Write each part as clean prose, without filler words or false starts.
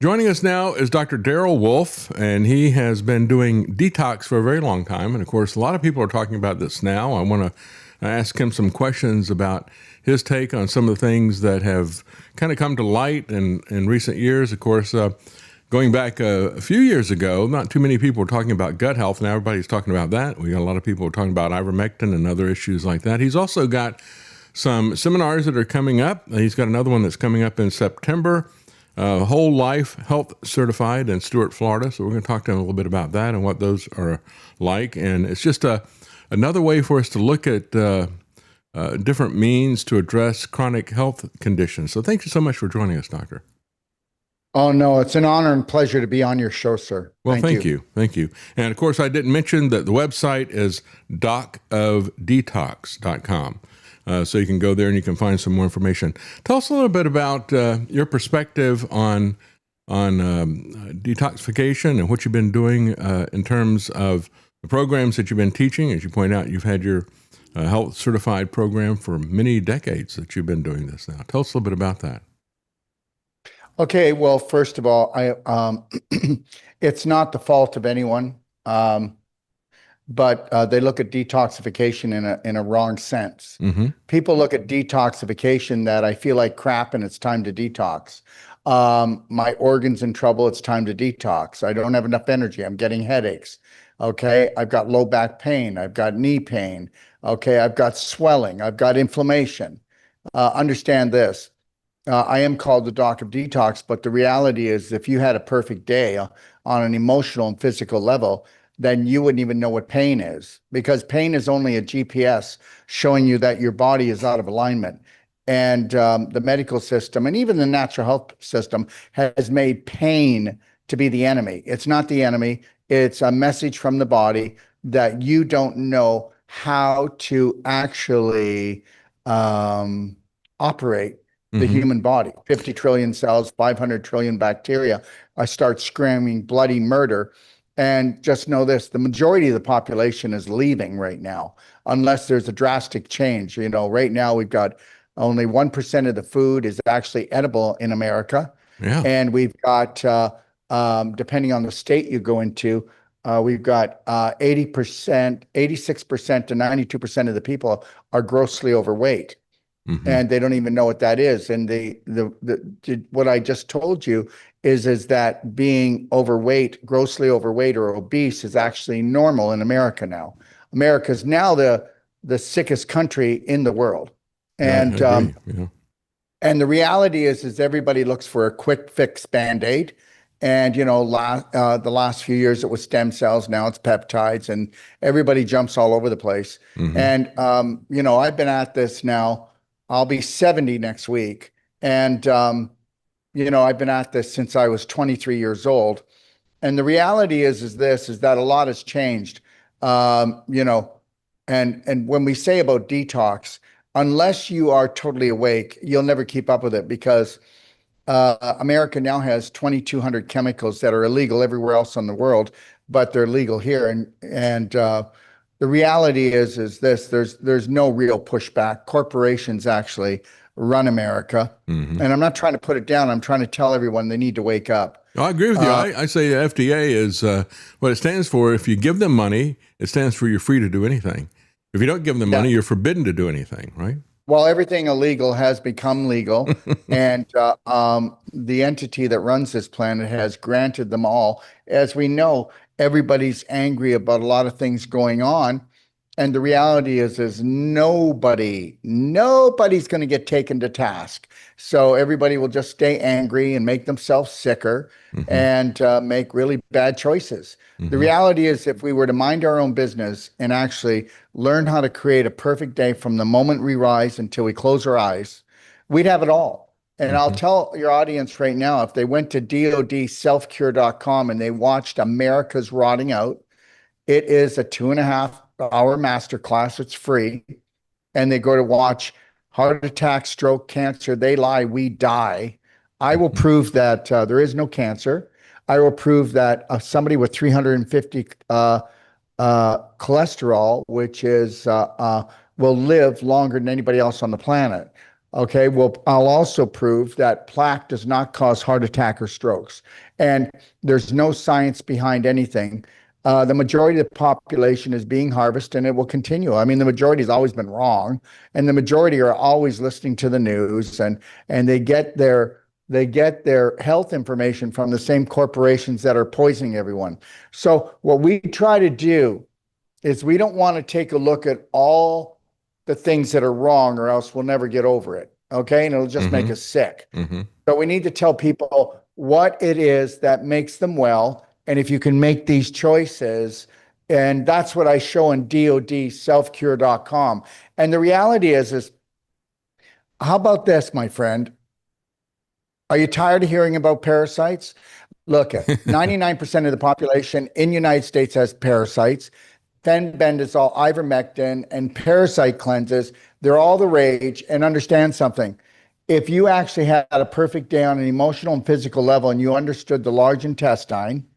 Joining us now is Dr. Darrell Wolf, and he has been doing detox for a very long time. And of course, a lot of people are talking about this now. I want to ask him some questions about his take on some of the things that have kind of come to light in recent years. Of course, going back a few years ago, not too many people were talking about gut health. Now everybody's talking about that. We got a lot of people talking about ivermectin and other issues like that. He's also got some seminars that are coming up. He's got another one that's coming up in September. Whole Life Health Certified in Stuart, Florida. So we're going to talk to him a little bit about that and what those are like. And it's just another way for us to look at different means to address chronic health conditions. So thank you so much for joining us, Doctor. Oh, no, it's an honor and pleasure to be on your show, sir. Well, thank you. Thank you. And of course, I didn't mention that the website is docofdetox.com. So you can go there and you can find some more information. Tell us a little bit about your perspective on detoxification and what you've been doing in terms of the programs that you've been teaching. As you point out, you've had your health certified program for many decades that you've been doing this now. Tell us a little bit about that. Okay, well, first of all, it's not the fault of anyone, but they look at detoxification in a wrong sense. Mm-hmm. People look at detoxification that I feel like crap and it's time to detox. My organ's in trouble, it's time to detox. I don't have enough energy, I'm getting headaches. Okay, I've got low back pain, I've got knee pain. Okay, I've got swelling, I've got inflammation. Understand this. I am called the doc of detox, but the reality is if you had a perfect day on an emotional and physical level, then you wouldn't even know what pain is, because pain is only a GPS showing you that your body is out of alignment. And the medical system and even the natural health system has made pain to be the enemy. It's not the enemy. It's a message from the body that you don't know how to actually operate the human body. 50 trillion cells, 500 trillion bacteria. I start screaming bloody murder. And just know this, the majority of the population is leaving right now, unless there's a drastic change. You know, right now we've got only 1% of the food is actually edible in America. Yeah. And we've got, depending on the state you go into, we've got 80%, 86% to 92% of the people are grossly overweight. Mm-hmm. And they don't even know what that is. And what I just told you is that being overweight, grossly overweight or obese is actually normal in America now. America is now the sickest country in the world. And and the reality is everybody looks for a quick fix Band-Aid. And, you know, the last few years it was stem cells, now it's peptides, and everybody jumps all over the place. Mm-hmm. And, you know, I've been at this now. I'll be 70 next week. And, you know, I've been at this since I was 23 years old. And the reality is that a lot has changed. You know, and when we say about detox, unless you are totally awake, you'll never keep up with it, because America now has 2,200 chemicals that are illegal everywhere else in the world, but they're legal here. And the reality is this: there's no real pushback. Corporations actually run America, and I'm not trying to put it down. I'm trying to tell everyone they need to wake up. I agree with you. I say the FDA is what it stands for. If you give them money, it stands for you're free to do anything. If you don't give them money, you're forbidden to do anything, right? Well, everything illegal has become legal, and the entity that runs this planet has granted them all. As we know, everybody's angry about a lot of things going on, and the reality is nobody's going to get taken to task. So everybody will just stay angry and make themselves sicker and make really bad choices. The reality is, if we were to mind our own business and actually learn how to create a perfect day from the moment we rise until we close our eyes, we'd have it all. And I'll tell your audience right now, if they went to dodselfcure.com and they watched America's Rotting Out, it is a 2.5-hour masterclass. It's free. And they go to watch Heart Attack, Stroke, Cancer, They Lie, We Die. I will prove that there is no cancer. I will prove that somebody with 350 cholesterol, which is will live longer than anybody else on the planet. Okay, well, I'll also prove that plaque does not cause heart attack or strokes. And there's no science behind anything. The majority of the population is being harvested and it will continue. I mean, the majority has always been wrong, and the majority are always listening to the news, and they get their health information from the same corporations that are poisoning everyone. So what we try to do is we don't want to take a look at all the things that are wrong, or else we'll never get over it. Okay. And it'll just make Mm-hmm. us sick. Mm-hmm. So we need to tell people what it is that makes them well. And if you can make these choices, and that's what I show in DODselfcure.com. And the reality is how about this, my friend? Are you tired of hearing about parasites? Look at 99% of the population in the United States has parasites. Fenbendazole, ivermectin, and parasite cleanses, they're all the rage. And understand something. If you actually had a perfect day on an emotional and physical level, and you understood the large intestine,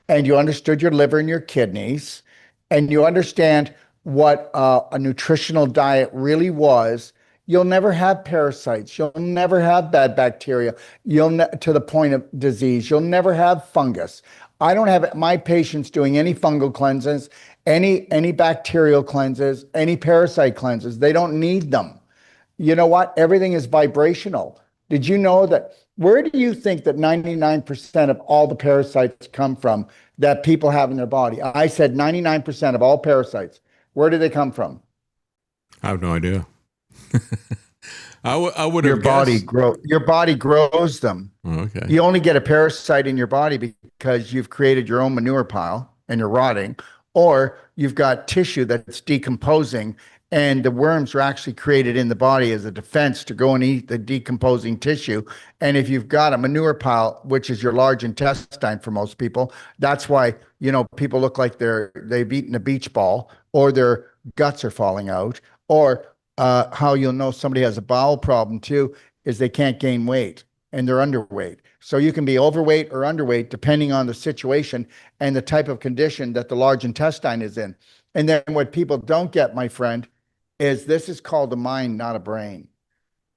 and you understood your liver and your kidneys, and you understand what a nutritional diet really was, you'll never have parasites. You'll never have bad bacteria. To the point of disease. You'll never have fungus. I don't have my patients doing any fungal cleanses, any bacterial cleanses, any parasite cleanses. They don't need them. You know what? Everything is vibrational. Did you know that? Where do you think that 99% of all the parasites come from that people have in their body? I said 99% of all parasites. Where do they come from? I have no idea. I would Your have body guessed. grow. Your body grows them. Oh, okay. You only get a parasite in your body because you've created your own manure pile and you're rotting, or you've got tissue that's decomposing, and the worms are actually created in the body as a defense to go and eat the decomposing tissue. And if you've got a manure pile, which is your large intestine for most people, that's why, people look like they've eaten a beach ball, or their guts are falling out, or how you'll know somebody has a bowel problem too is they can't gain weight and they're underweight. So you can be overweight or underweight depending on the situation and the type of condition that the large intestine is in. And then what people don't get, my friend, is this is called a mind, not a brain.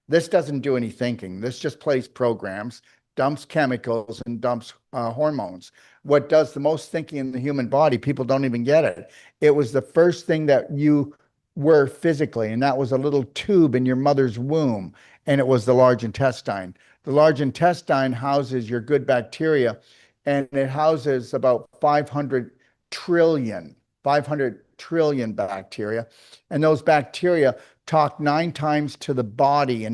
This doesn't do any thinking. This just plays programs, dumps chemicals, and dumps hormones. What does the most thinking in the human body, people don't even get it. It was the first thing that you were physically, and that was a little tube in your mother's womb, and it was the large intestine. The large intestine houses your good bacteria, and it houses about 500 trillion bacteria. And those bacteria talk 9 times to the body,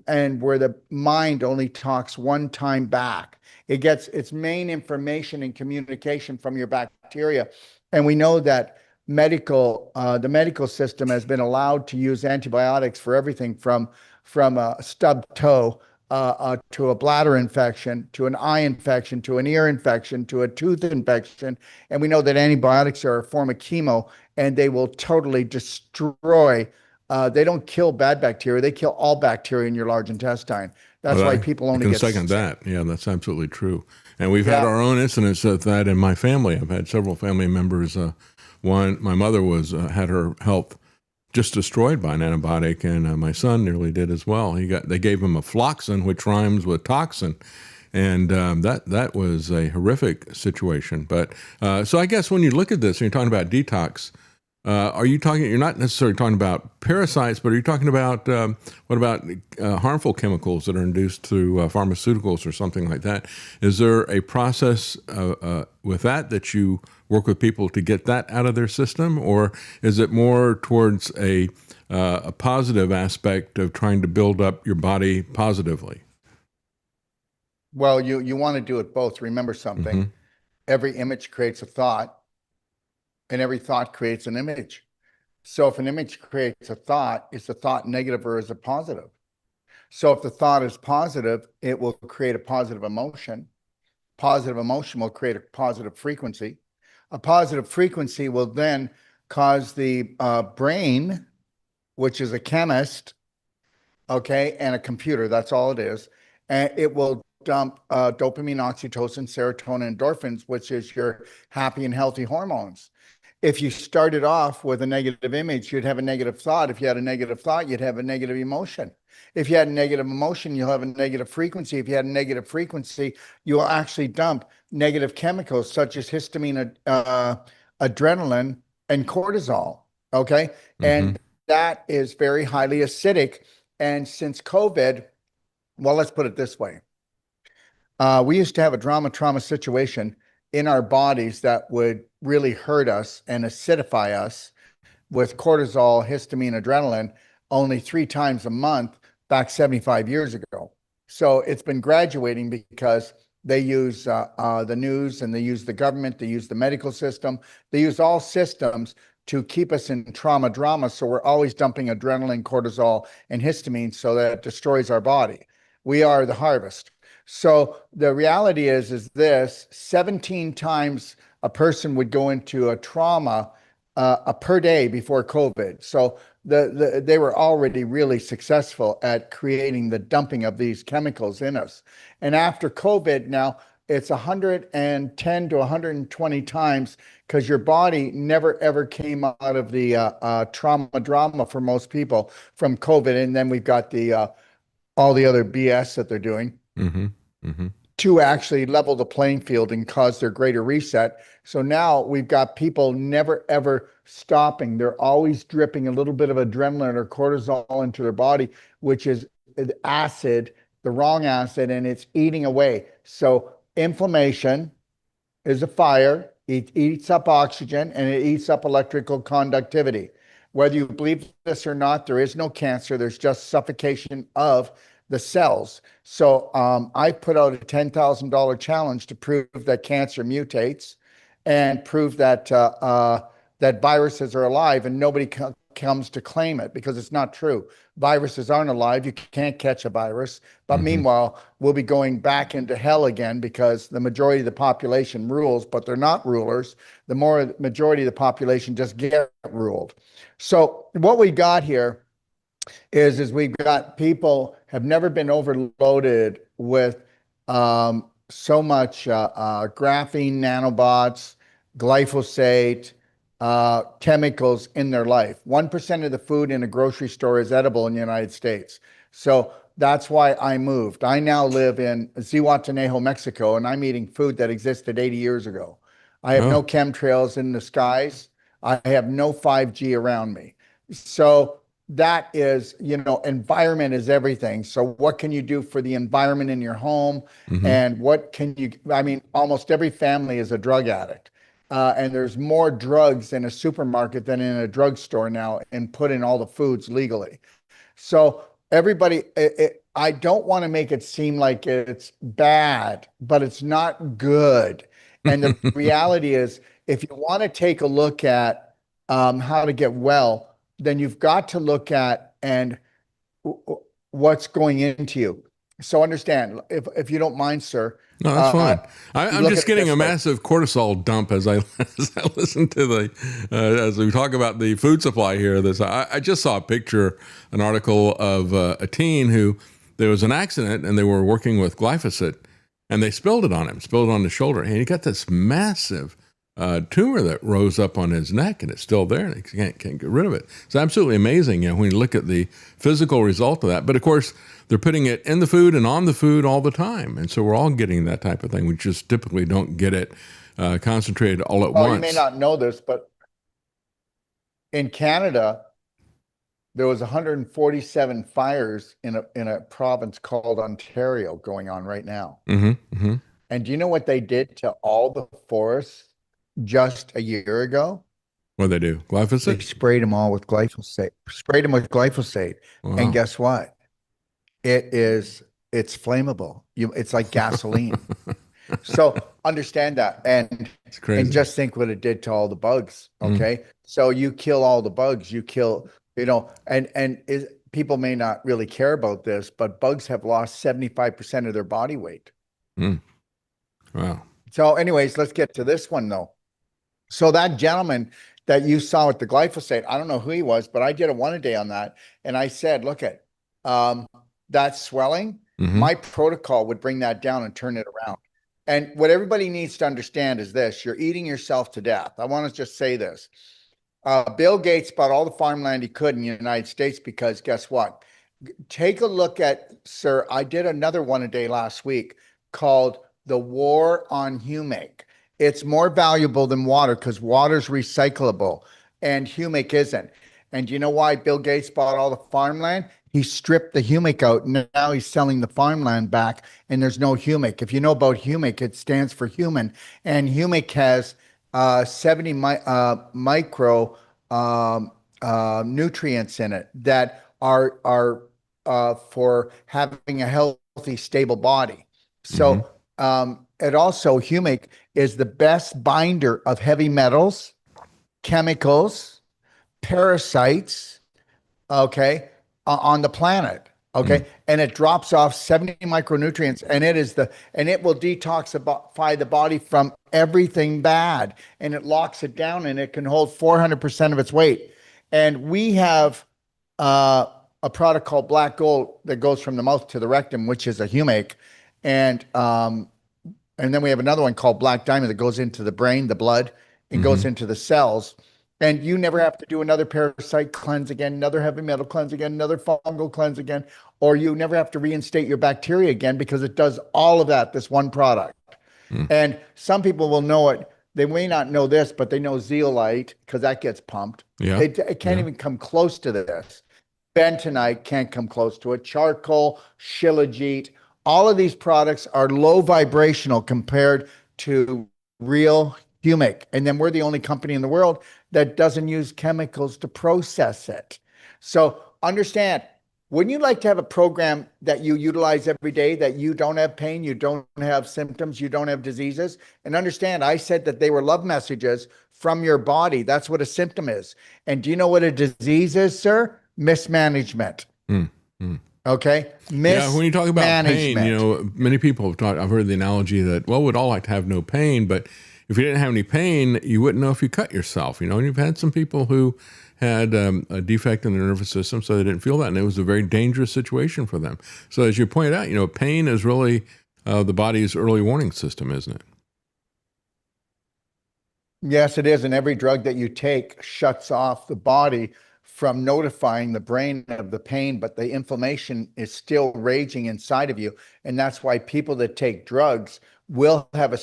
and where the mind only talks 1 time back. It gets its main information and communication from your bacteria. And we know that the medical system has been allowed to use antibiotics for everything from a stubbed toe to a bladder infection, to an eye infection, to an ear infection, to a tooth infection. And we know that antibiotics are a form of chemo, and they will totally destroy. They don't kill bad bacteria. They kill all bacteria in your large intestine. That's why people I only can get second sick. that. Yeah, that's absolutely true. And we've had Yeah. our own incidents of that in my family. I've had several family members. My mother had her health just destroyed by an antibiotic, and my son nearly did as well. They gave him a floxin, which rhymes with toxin, and that was a horrific situation. But so I guess when you look at this and you're talking about detox, you're not necessarily talking about parasites, but are you talking about what about harmful chemicals that are induced through pharmaceuticals or something like that? Is there a process with that you work with people to get that out of their system, or is it more towards a positive aspect of trying to build up your body positively? Well, you want to do it both. Remember Mm-hmm. something. Every image creates a thought, and every thought creates an image. So if an image creates a thought, is the thought negative or is it positive? So if the thought is positive, it will create a positive emotion. Positive emotion will create a positive frequency. A positive frequency will then cause the brain, which is a chemist, okay, and a computer, that's all it is. And it will dump dopamine, oxytocin, serotonin, endorphins, which is your happy and healthy hormones. If you started off with a negative image, you'd have a negative thought. If you had a negative thought, you'd have a negative emotion. If you had a negative emotion, you'll have a negative frequency. If you had a negative frequency, you will actually dump negative chemicals such as histamine, adrenaline, and cortisol. Okay. Mm-hmm. And that is very highly acidic. And since COVID, well, let's put it this way. We used to have a drama trauma situation in our bodies that would really hurt us and acidify us with cortisol, histamine, adrenaline only 3 times a month back 75 years ago. So it's been graduating because they use the news, and they use the government, they use the medical system, they use all systems to keep us in trauma drama. So we're always dumping adrenaline, cortisol, and histamine so that it destroys our body. We are the harvest. So the reality is this: 17 times a person would go into a trauma per day before COVID. So they were already really successful at creating the dumping of these chemicals in us. And after COVID, now it's 110 to 120 times, because your body never ever came out of the trauma drama for most people from COVID. And then we've got the all the other BS that they're doing. Mm-hmm. Mm-hmm. To actually level the playing field and cause their greater reset. So now we've got people never ever stopping. They're always dripping a little bit of adrenaline or cortisol into their body, which is acid, the wrong acid, and it's eating away. So inflammation is a fire. It eats up oxygen and it eats up electrical conductivity. Whether you believe this or not, there is no cancer. There's just suffocation of the cells. So I put out a $10,000 challenge to prove that cancer mutates and prove that that viruses are alive, and nobody comes to claim it because it's not true. Viruses aren't alive. You can't catch a virus. But Mm-hmm. meanwhile, we'll be going back into hell again because the majority of the population rules, but they're not rulers. The majority of the population just get ruled. So what we got here is we've got people have never been overloaded with so much graphene nanobots, glyphosate, chemicals in their life. 1% of the food in a grocery store is edible in the United States. So that's why I moved. I now live in Zihuatanejo, Mexico, and I'm eating food that existed 80 years ago. I have no Oh, chemtrails in the skies. I have no 5G around me. So that is, environment is everything. So what can you do for the environment in your home? mm-hmm. And I mean, almost every family is a drug addict. And there's more drugs in a supermarket than in a drugstore now, and put in all the foods legally. So everybody, I don't want to make it seem like it's bad, but it's not good. And the reality is, if you want to take a look at how to get well, then you've got to look at what's going into you. So understand, if you don't mind, sir. No, that's fine. I'm Look just at it getting a this way. massive cortisol dump as I as I listen to as we talk about the food supply here. I just saw a picture, an article of a teen who there was an accident and they were working with glyphosate and they spilled it on him, spilled it on his shoulder, and he got this massive tumor that rose up on his neck, and it's still there, and he can't get rid of it. It's absolutely amazing, when you look at the physical result of that. But of course, they're putting it in the food and on the food all the time, and so we're all getting that type of thing. We just typically don't get it concentrated all at once. You may not know this, but in Canada, there was 147 fires in a province called Ontario going on right now. Mm-hmm, mm-hmm. And do you know what they did to all the forests just a year ago? What do they do? They Glyphosate? sprayed them all with glyphosate. Sprayed them with glyphosate. Wow. And guess what? It's flammable. It's like gasoline. So understand that, and It's crazy. and just think what it did to all the bugs. Okay, so you kill all the bugs. You kill, people may not really care about this, but bugs have lost 75% of their body weight. Mm. Wow. So, anyways, let's get to this one though. So that gentleman that you saw with the glyphosate, I don't know who he was, but I did a one-a-day on that, and I said, look at that swelling. Mm-hmm. My protocol would bring that down and turn it around. And what everybody needs to understand is this: you're eating yourself to death. I want to just say this. Bill Gates bought all the farmland he could in the United States because guess what? Take a look at, sir, I did another one a day last week called The War on Humic. It's more valuable than water because water's recyclable and humic isn't. And do you know why Bill Gates bought all the farmland? He stripped the humic out and now he's selling the farmland back and there's no humic. If you know about humic, it stands for human, and humic has 70 micro nutrients in it that are for having a healthy, stable body. So it also, humic is the best binder of heavy metals, chemicals, parasites, okay, on the planet. Okay. And it drops off 70 micronutrients, and it will detoxify the body from everything bad, and it locks it down, and it can hold 400% of its weight. And we have a product called Black Gold that goes from the mouth to the rectum, which is a humic. And then we have another one called Black Diamond that goes into the brain, the blood, and goes into the cells. And you never have to do another parasite cleanse again, another heavy metal cleanse again, another fungal cleanse again, or you never have to reinstate your bacteria again because it does all of that, this one product. And some people will know it. They may not know this, but they know zeolite because that gets pumped. Yeah. It can't even come close to this. Bentonite can't come close to it. Charcoal, shilajit, all of these products are low vibrational compared to real humic. And then we're the only company in the world that doesn't use chemicals to process it. So understand, wouldn't you like to have a program that you utilize every day, that you don't have pain, you don't have symptoms, you don't have diseases? And understand, I said that they were love messages from your body. That's what a symptom is. And do you know what a disease is, sir? Mismanagement. Okay. Yeah, when you talk about pain, many people have talked, I've heard the analogy that, well, we'd all like to have no pain, but if you didn't have any pain, you wouldn't know if you cut yourself, and you've had some people who had a defect in their nervous system, so they didn't feel that, and it was a very dangerous situation for them. So as you pointed out, pain is really the body's early warning system, isn't it? Yes, it is. And every drug that you take shuts off the body from notifying the brain of the pain, but the inflammation is still raging inside of you. And that's why people that take drugs will have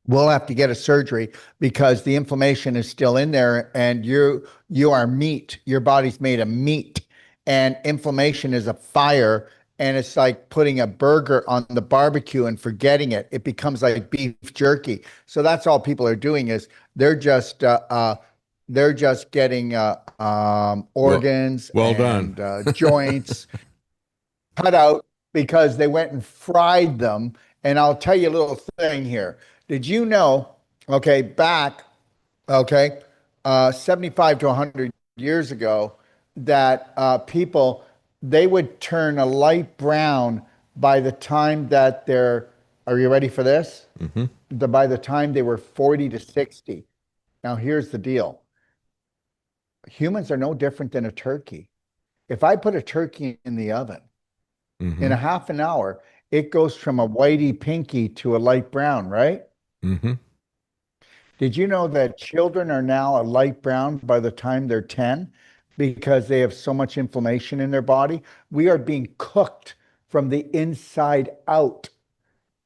will have to get a surgery because the inflammation is still in there, and you are meat. Your body's made of meat, and inflammation is a fire, and it's like putting a burger on the barbecue and forgetting it. It becomes like beef jerky. So that's all people are doing is they're just getting organs and joints cut out because they went and fried them. And I'll tell you a little thing here. Did you know, back, 75 to 100 years ago, that people, they would turn a light brown by the time that are you ready for this? By the time they were 40 to 60. Now, here's the deal. Humans are no different than a turkey. If I put a turkey in the oven, in a half an hour, it goes from a whitey pinky to a light brown, right? Did you know that children are now a light brown by the time they're 10 because they have so much inflammation in their body? We are being cooked from the inside out.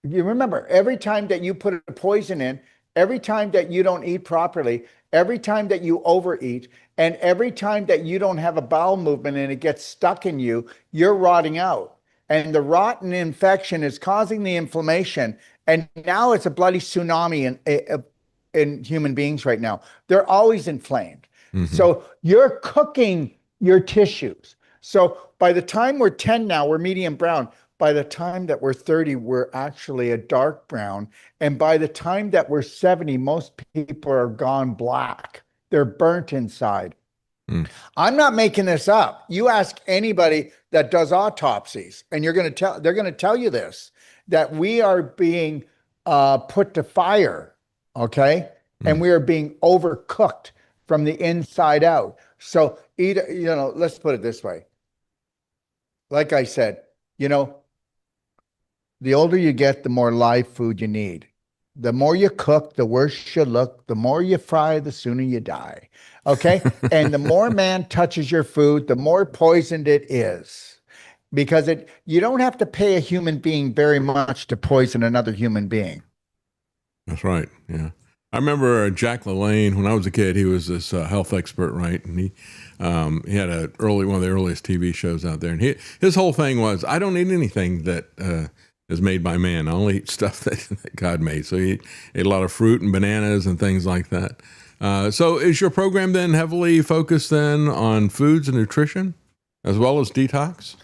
You remember, every time that you put a poison in, every time that you don't eat properly, every time that you overeat, and every time that you don't have a bowel movement and it gets stuck in you, you're rotting out. And the rotten infection is causing the inflammation. And now it's a bloody tsunami in human beings right now. They're always inflamed. So you're cooking your tissues. So by the time we're 10 now, we're medium brown. By the time that we're 30, we're actually a dark brown. And by the time that we're 70, most people are gone black. They're burnt inside. I'm not making this up. You ask anybody that does autopsies, and they're going to tell you this, that we are being put to fire, and we are being overcooked from the inside out. So let's put it this way. Like I said, The older you get, the more live food you need. The more you cook, the worse you look. The more you fry, the sooner you die. Okay. And the more man touches your food, the more poisoned it is. Because you don't have to pay a human being very much to poison another human being. That's right. Yeah. I remember Jack LaLanne when I was a kid. He was this health expert, right? And he had one of the earliest TV shows out there. And his whole thing was, I don't eat anything that is made by man. I only eat stuff that God made. So he ate a lot of fruit and bananas and things like that. So is your program then heavily focused then on foods and nutrition as well as detox?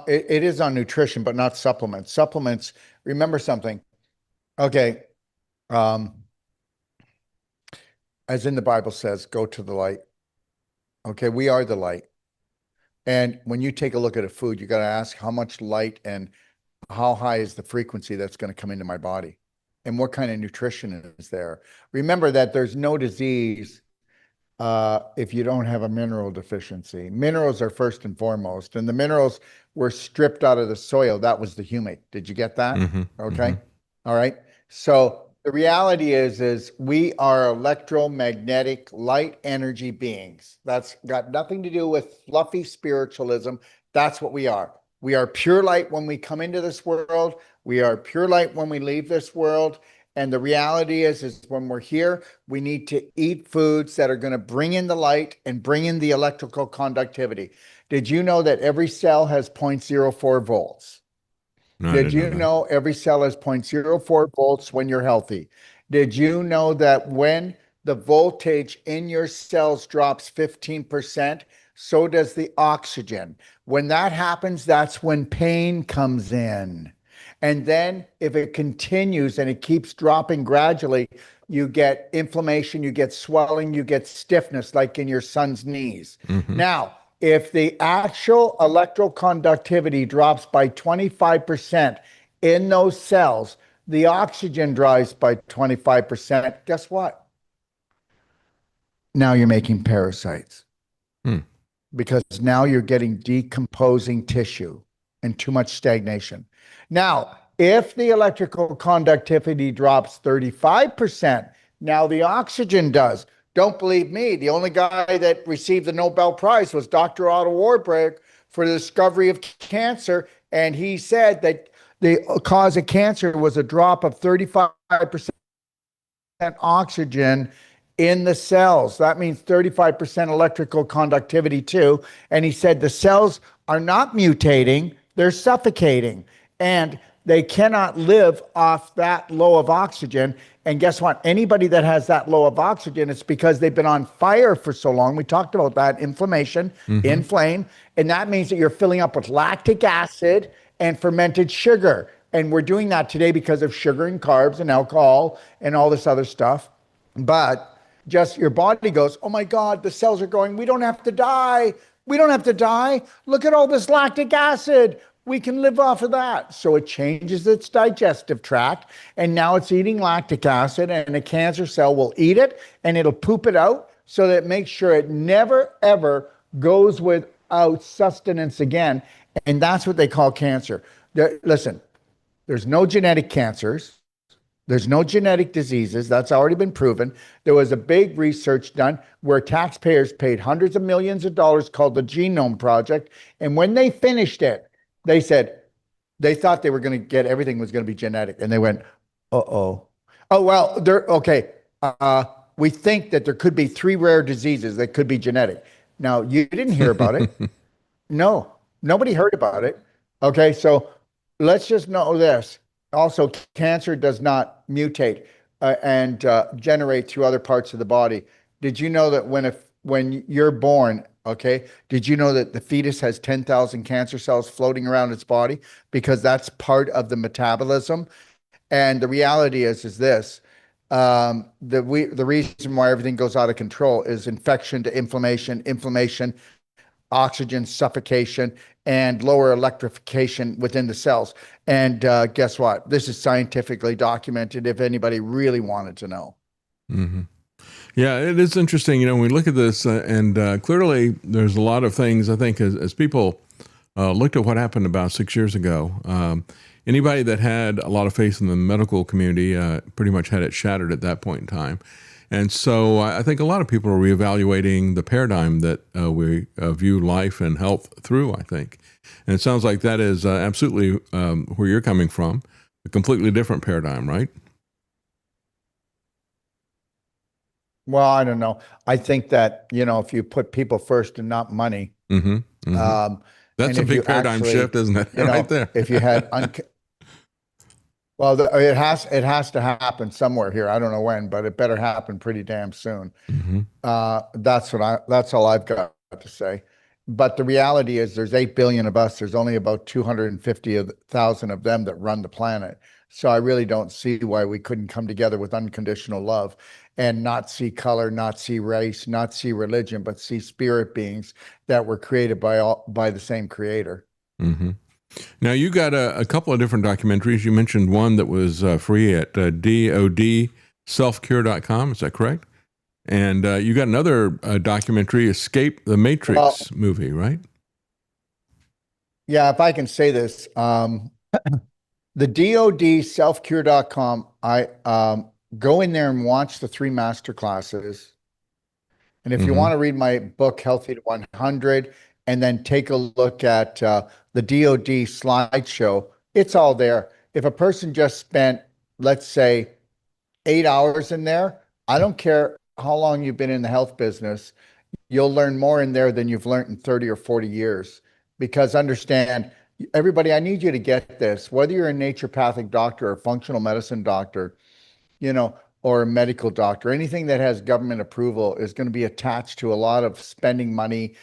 It is on nutrition, but not supplements. Supplements, remember something. Okay. As in the Bible says, go to the light. Okay, we are the light. And when you take a look at a food, you got to ask how much light and how high is the frequency that's going to come into my body, and what kind of nutrition is there. Remember that there's no disease if you don't have a mineral deficiency. Minerals are first and foremost, and the minerals were stripped out of the soil. That was the humic. Did you get that? Mm-hmm. Okay. Mm-hmm. All right. So the reality is we are electromagnetic light energy beings. That's got nothing to do with fluffy spiritualism. That's what we are. We are pure light when we come into this world. We are pure light when we leave this world. And the reality is when we're here, we need to eat foods that are going to bring in the light and bring in the electrical conductivity. Did you know that every cell has 0.04 volts? No, Did you know every cell has 0.04 volts when you're healthy? Did you know that when the voltage in your cells drops 15%, so does the oxygen? When that happens, that's when pain comes in. And then if it continues and it keeps dropping gradually, you get inflammation, you get swelling, you get stiffness, like in your son's knees. Mm-hmm. Now, if the actual electrical conductivity drops by 25% in those cells, the oxygen drops by 25%. Guess what? Now you're making parasites. Because now you're getting decomposing tissue and too much stagnation. Now, if the electrical conductivity drops 35%, now the oxygen does. Don't believe me. The only guy that received the Nobel Prize was Dr. Otto Warburg for the discovery of cancer. And he said that the cause of cancer was a drop of 35% oxygen in the cells. That means 35% electrical conductivity too. And he said the cells are not mutating, they're suffocating. And they cannot live off that low of oxygen. And guess what? Anybody that has that low of oxygen, it's because they've been on fire for so long. We talked about that, inflammation, inflame. And that means that you're filling up with lactic acid and fermented sugar. And we're doing that today because of sugar and carbs and alcohol and all this other stuff. But just your body goes, oh my God, the cells are going, we don't have to die. We don't have to die. Look at all this lactic acid. We can live off of that. So it changes its digestive tract, and now it's eating lactic acid, and a cancer cell will eat it and it'll poop it out so that it makes sure it never, ever goes without sustenance again. And that's what they call cancer. Listen, there's no genetic cancers. There's no genetic diseases. That's already been proven. There was a big research done where taxpayers paid hundreds of millions of dollars called the Genome Project. And when they finished it, they said they thought they were going to get everything was going to be genetic. And they went, uh-oh. Oh, well, okay. We think that there could be 3 rare diseases that could be genetic. Now, you didn't hear about it. No, nobody heard about it. Okay, so let's just know this. Also, cancer does not mutate and generate through other parts of the body. Did you know that when you're born, okay, did you know that the fetus has 10,000 cancer cells floating around its body? Because that's part of the metabolism. And the reality is this. The reason why everything goes out of control is infection to inflammation, oxygen suffocation, and lower electrification within the cells. And guess what? This is scientifically documented if anybody really wanted to know. Mm-hmm. Yeah, it is interesting. When we look at this and clearly there's a lot of things, I think, as people looked at what happened about 6 years ago. Anybody that had a lot of faith in the medical community pretty much had it shattered at that point in time. And so I think a lot of people are reevaluating the paradigm that we view life and health through, I think. And it sounds like that is absolutely where you're coming from, a completely different paradigm, right? Well, I don't know. I think that, if you put people first and not money, Mm-hmm. Mm-hmm. um, That's and a if you big paradigm actually, shift, isn't it? Right there. if you had well, it has to happen somewhere here. I don't know when, but it better happen pretty damn soon. Mm-hmm. That's all I've got to say. But the reality is there's 8 billion of us. There's only about 250,000 of them that run the planet. So I really don't see why we couldn't come together with unconditional love and not see color, not see race, not see religion, but see spirit beings that were created by the same creator. Mm-hmm. Now, you got a couple of different documentaries. You mentioned one that was free at dodselfcure.com. Is that correct? And you got another documentary, Escape the Matrix movie, right? Yeah, if I can say this, the dodselfcure.com, I go in there and watch the 3 master classes. And if you Mm-hmm. want to read my book, Healthy to 100, and then take a look at the DOD slideshow, it's all there. If a person just spent, let's say, 8 hours in there, I don't care how long you've been in the health business, you'll learn more in there than you've learned in 30 or 40 years. Because understand, everybody, I need you to get this, whether you're a naturopathic doctor or a functional medicine doctor, or a medical doctor, anything that has government approval is going to be attached to a lot of spending money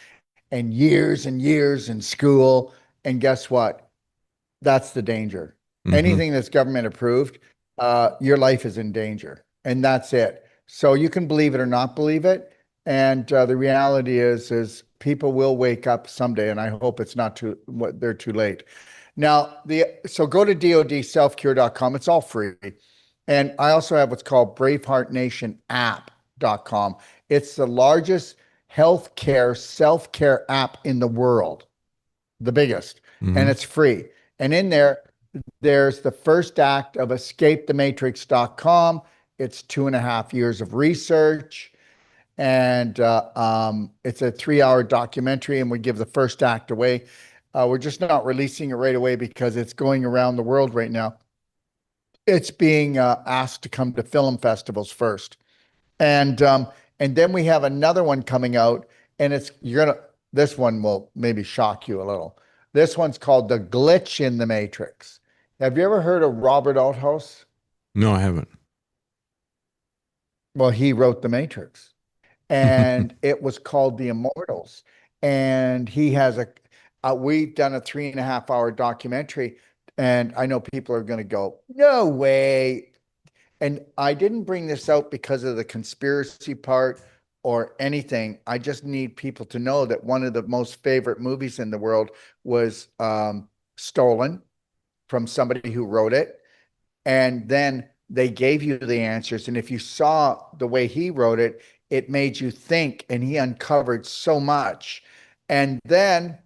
and years in school. And guess what? That's the danger. Mm-hmm. Anything that's government approved, your life is in danger. And that's it. So you can believe it or not believe it. And the reality is people will wake up someday, and I hope it's not they're too late. Now, so go to dodselfcure.com. It's all free. And I also have what's called braveheartnationapp.com. It's the largest healthcare self-care app in the world, the biggest, and Mm-hmm. it's free. And in there's the first act of escapethematrix.com. It's 2.5 years of research, and it's a 3-hour documentary, and we give the first act away. We're just not releasing it right away because it's going around the world right now. It's being asked to come to film festivals first. And then we have another one coming out, and this one will maybe shock you a little. This one's called The Glitch in the Matrix. Have you ever heard of Robert Althaus? No, I haven't. Well, he wrote The Matrix, and it was called The Immortals. And he has we've done a 3.5 hour documentary, and I know people are going to go, no way. And I didn't bring this out because of the conspiracy part or anything. I just need people to know that one of the most favorite movies in the world was stolen from somebody who wrote it. And then they gave you the answers. And if you saw the way he wrote it, it made you think, and he uncovered so much. And then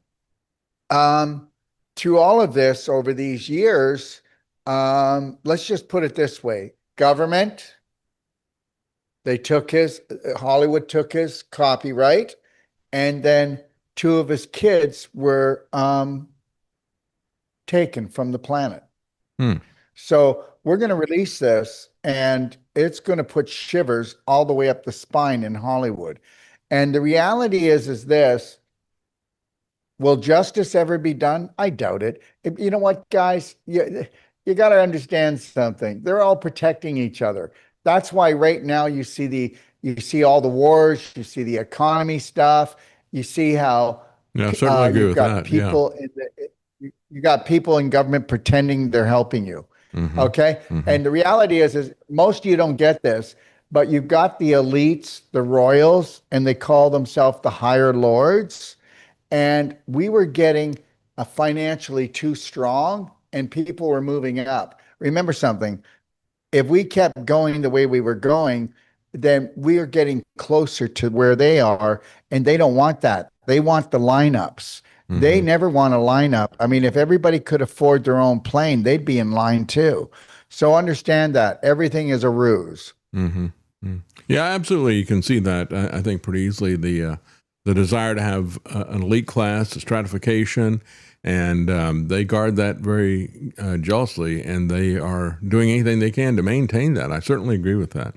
through all of this over these years, let's just put it this way. Government, Hollywood took his copyright, and then 2 of his kids were taken from the planet. Hmm. So we're going to release this, and it's going to put shivers all the way up the spine in Hollywood. And the reality is this: will justice ever be done? I doubt it. You know what, guys? You got to understand something. They're all protecting each other. That's why right now you see all the wars, you see the economy stuff, you see how Yeah, I certainly agree you've with got that. Yeah. people you got people in government pretending they're helping you. Mm-hmm. Okay? Mm-hmm. And the reality is most of you don't get this, but you've got the elites, the royals, and they call themselves the higher lords. And we were getting financially too strong, and people were moving up. Remember something, if we kept going the way we were going, then we are getting closer to where they are, and they don't want that. They want the lineups. They Hmm. never want to line up. I mean, if everybody could afford their own plane, they'd be in line too. So understand that everything is a ruse. Hmm. Yeah, absolutely. You can see that. I think pretty easily the desire to have an elite class, a stratification, and they guard that very jealously, and they are doing anything they can to maintain that. I certainly agree with that.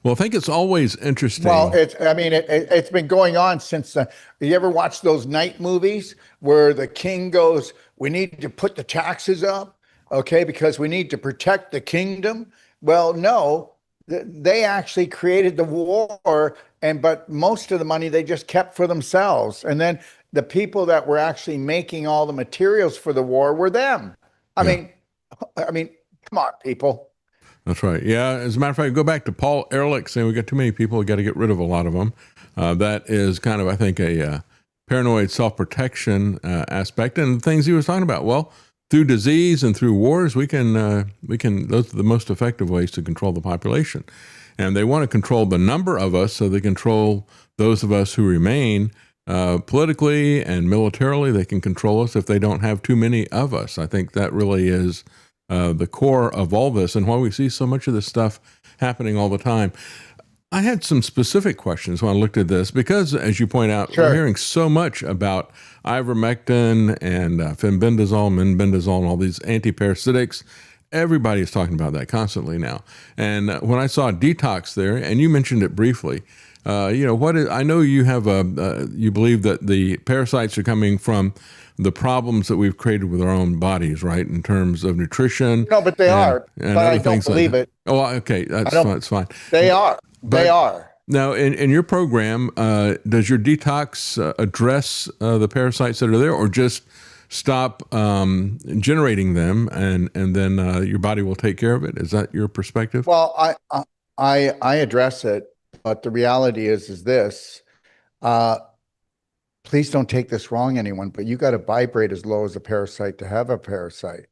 Well, I think it's always Well, interesting. I mean, it's been going on since you ever watch those night movies where the king goes, we need to put the taxes up, okay, because we need to protect the kingdom. Well, no, they actually created the war, but most of the money they just kept for themselves. And then the people that were actually making all the materials for the war were them. I Yeah. mean, I mean, come on, people. That's right. Yeah. As a matter of fact, go back to Paul Ehrlich saying we got too many people. We got to get rid of a lot of them. That is kind of, I think, a paranoid self-protection aspect, and the things he was talking about. Well, through disease and through wars, we can. Those are the most effective ways to control the population, and they want to control the number of us so they control those of us who remain. Politically and militarily, they can control us if they don't have too many of us. I think that really is the core of all this, and why we see so much of this stuff happening all the time. I had some specific questions when I looked at this because, as you point out, we're Sure. hearing so much about ivermectin and fenbendazole, menbendazole, and all these antiparasitics. Everybody is talking about that constantly now. And when I saw detox there, and you mentioned it briefly, what is, I know you have you believe that the parasites are coming from the problems that we've created with our own bodies, right? In terms of nutrition No, but they and, are, and but I other don't things like believe that. it. Oh, okay. I That's don't, fine. It's fine. they are. They But are. now, in your program, does your detox address the parasites that are there, or just stop generating them, and then your body will take care of it? Is that your perspective? Well, I address it, but the reality is this. Uh, please don't take this wrong, anyone, but you got to vibrate as low as a parasite to have a parasite.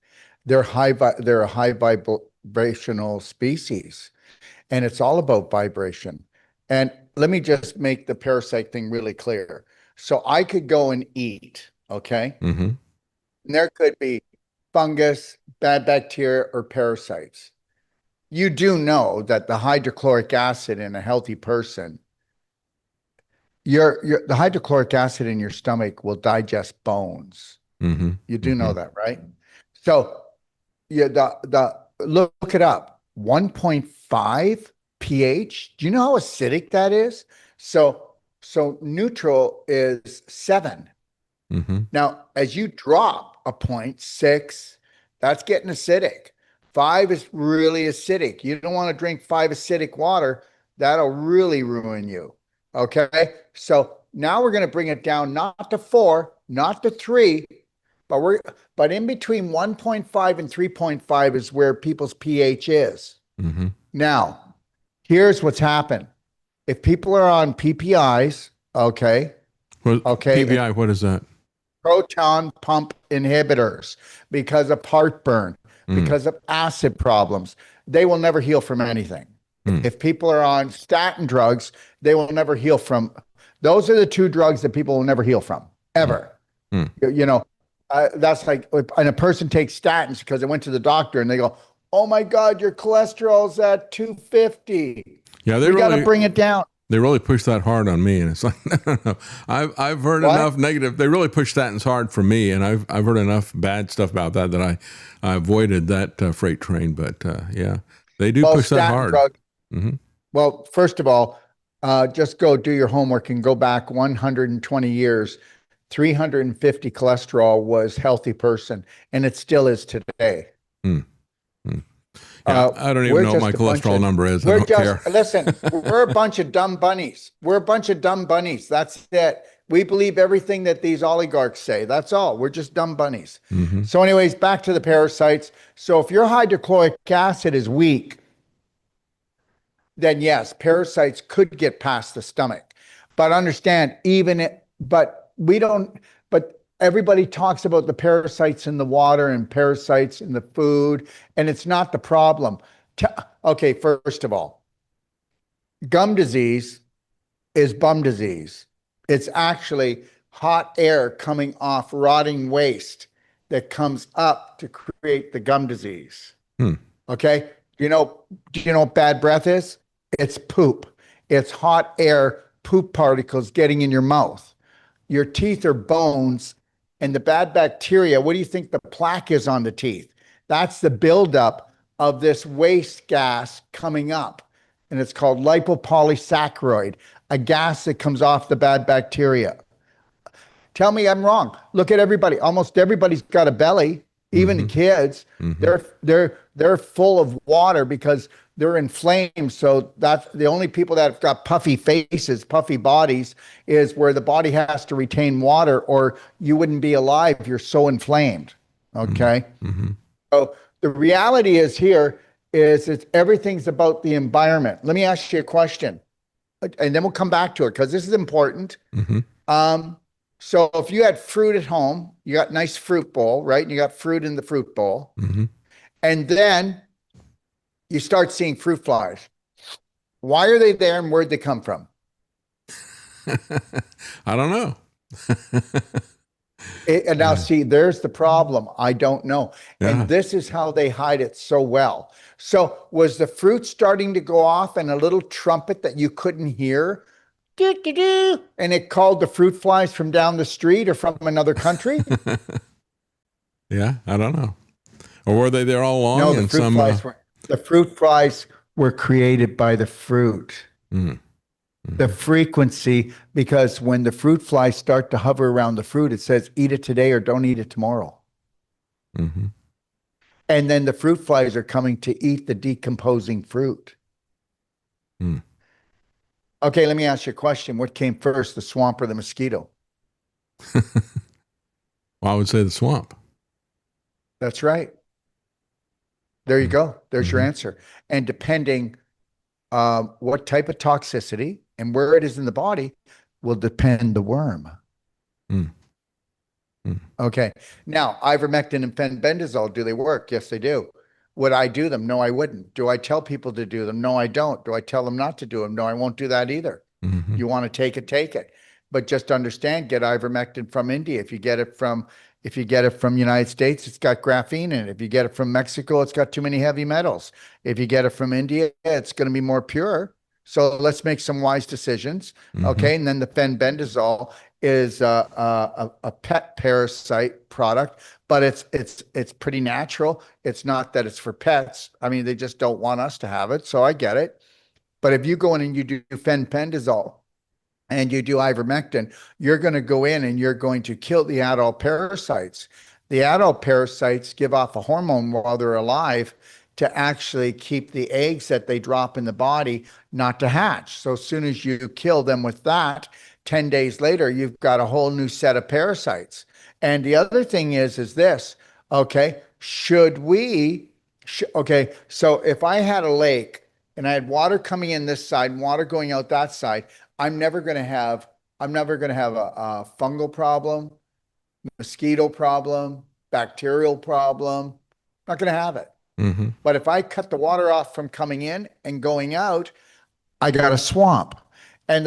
They're a high vibrational species, and it's all about vibration. And let me just make the parasite thing really clear. So I could go and eat, okay? Mm-hmm. And there could be fungus, bad bacteria, or parasites. You do know that the hydrochloric acid in a healthy person, the hydrochloric acid in your stomach will digest bones. Mm-hmm. You do Mm-hmm. know that, right? So yeah, the look it up. 1.5 pH. Do you know how acidic that is? So neutral is 7. Mm-hmm. Now, as you drop a 0.6, that's getting acidic. 5 is really acidic. You don't want to drink 5 acidic water. That'll really ruin you. Okay. So now we're going to bring it down, not to 4, not to 3, but in between 1.5 and 3.5 is where people's pH is. Mm-hmm. Now, here's what's happened. If people are on PPIs, okay, Well, okay, PVI, what is that? proton pump inhibitors because of heartburn, Mm. because of acid problems. They will never heal from anything. Mm. If people are on statin drugs, they will never heal from. Those are the 2 drugs that people will never heal from, Mm. ever. Mm. You know, that's like, and a person takes statins because they went to the doctor and they go, oh my God, your cholesterol's at 250. Yeah, We got to bring it down. they really push that hard on me, and it's like no. I've heard What? enough negative. They really push statins hard for me, and I've heard enough bad stuff about that that I avoided that freight train. But yeah, they do Well, push that statin hard. drug. Hmm. Well, first of all, just go do your homework and go back 120 years. 350 cholesterol was healthy person, and it still is today. Mm. Yeah, I don't even We're know what my just a bunch cholesterol of, number is. I we're don't just, care. listen, we're a bunch of dumb bunnies. We're a bunch of dumb bunnies. That's it. We believe everything that these oligarchs say. That's all. We're just dumb bunnies. Hmm. So anyways, back to the parasites. So if your hydrochloric acid is weak, then yes, parasites could get past the stomach. But understand, but we don't, but everybody talks about the parasites in the water and parasites in the food, and it's not the problem. Okay, first of all, gum disease is bum disease. It's actually hot air coming off rotting waste that comes up to create the gum disease. Hmm. Okay. Do you know what bad breath is? It's poop. It's hot air, poop particles getting in your mouth. Your teeth are bones, and the bad bacteria, what do you think the plaque is on the teeth? That's the buildup of this waste gas coming up. And it's called lipopolysaccharide, a gas that comes off the bad bacteria. Tell me I'm wrong. Look at everybody. Almost everybody's got a belly, even the kids. They're full of water because they're inflamed. So that's the only people that have got puffy faces, puffy bodies, is where the body has to retain water, or you wouldn't be alive. You're so inflamed. Okay. So the reality is here is it's everything's about the environment. Let me ask you a question, and then we'll come back to it because this is important. So if you had fruit at home, you got nice fruit bowl, right? And you got fruit in the fruit bowl. And then you start seeing fruit flies. Why are they there and where'd they come from? I don't know. And now see, there's the problem. I don't know. And this is how they hide it so well. So was the fruit starting to go off in a little trumpet that you couldn't hear? And it called the fruit flies from down the street or from another country? Yeah, I don't know. Or were they there all along? No, the fruit flies were created by the fruit. The frequency, because when the fruit flies start to hover around the fruit, it says, eat it today or don't eat it tomorrow. And then the fruit flies are coming to eat the decomposing fruit. Okay, let me ask you a question. What came first, the swamp or the mosquito? Well, I would say the swamp. That's right. There you go. There's your answer. And depending what type of toxicity and where it is in the body will depend the worm. Okay. Now, ivermectin and fenbendazole, do they work? Yes, they do. Would I do them? No, I wouldn't. Do I tell people to do them? No, I don't. Do I tell them not to do them? No, I won't do that either. You want to take it, take it. But just understand, get ivermectin from India. If you get it from United States, it's got graphene in it. If you get it from Mexico, it's got too many heavy metals. If you get it from India, it's going to be more pure. So let's make some wise decisions. Okay. And then the fenbendazole is a pet parasite product, but it's pretty natural. It's not that it's for pets. I mean, they just don't want us to have it. So I get it. But if you go in and you do fenbendazole and you do ivermectin, you're going to go in and you're going to kill the adult parasites. The adult parasites give off a hormone while they're alive to actually keep the eggs that they drop in the body not to hatch. So as soon as you kill them with that, 10 days later, you've got a whole new set of parasites. And the other thing is this, okay, okay, so if I had a lake and I had water coming in this side and water going out that side, I'm never going to have a fungal problem, mosquito problem, bacterial problem. Not going to have it. But if I cut the water off from coming in and going out, I got a swamp. And